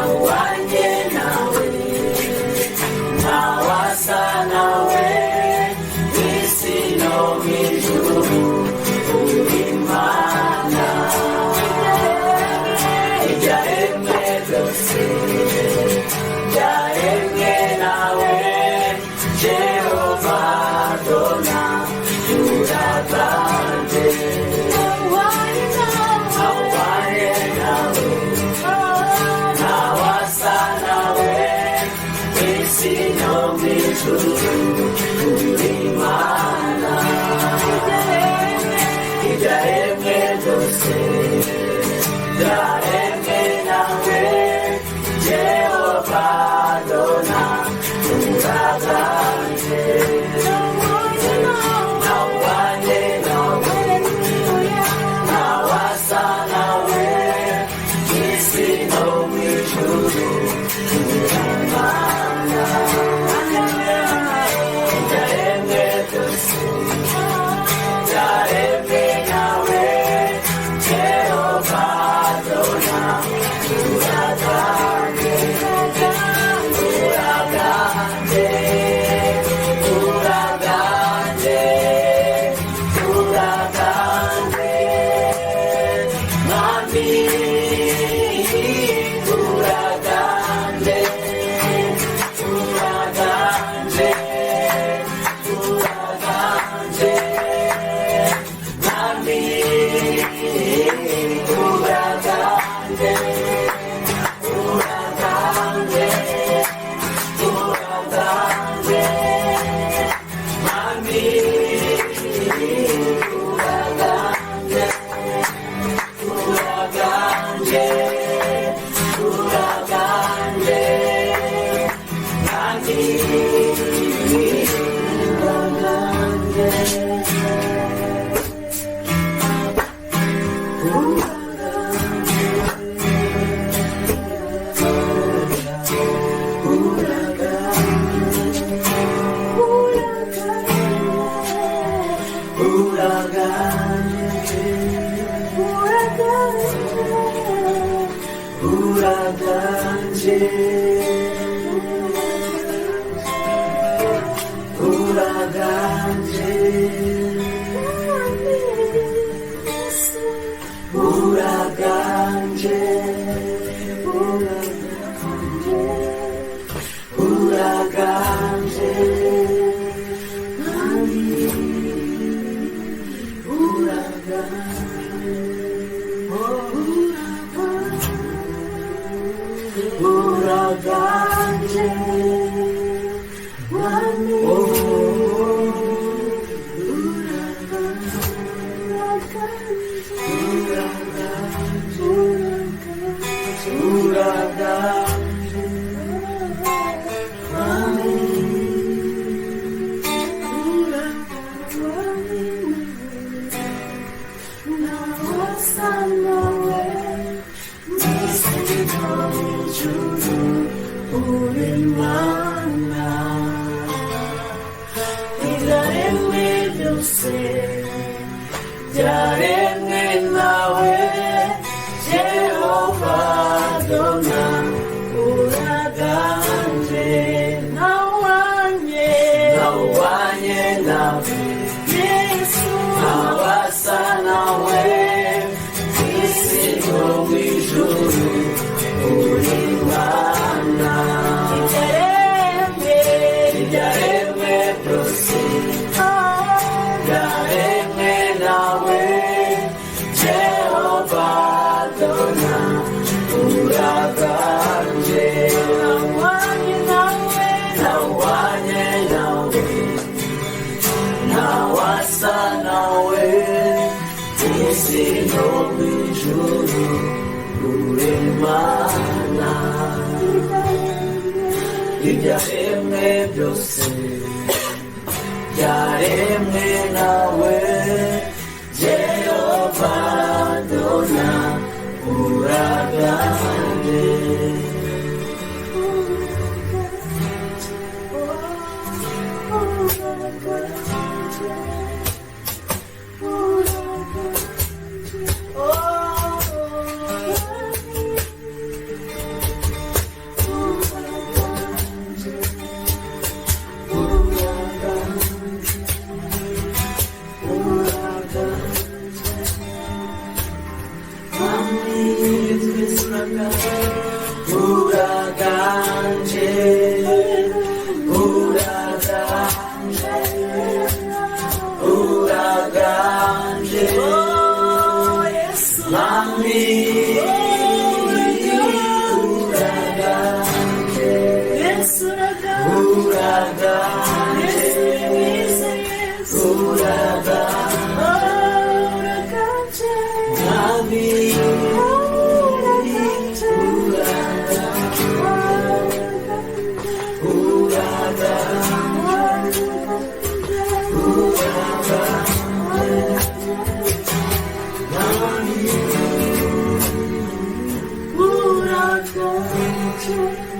나와anye 나we 나와 나we isi no mw'ijuru uri Mana ibyaremwe byose byaremwe nawe Jehova Adona uraganje nawaye nawe nawasa nawe isi no mw'ijuru uri Mana ibyaremwe byose byaremwe nawe Jehova Adona uraganje nawaye nawe nawasa nawe isi no mw'ijuru uri Mana ibyaremwe byose byaremwe nawe Jehova Adona uraganje uraganje uraganje uraganje Mwami uraganje uraganje uraganje Mwami uraganje uraganje uraganje Mwami uraganje uraganje uraganje Mwami byaremwe nawe Jehova Adona uraganje nawanye nawe Yesu nawasa nawe isi no mw'ijuru uri Mana ibyaremwe byose byaremwe nawe Jehova Adona uraganje nawanye nawe nawasa nawe isi no mw'ijuru uri Mana ibyaremwe byose byaremwe nawe Jehova Adona uraganje wacu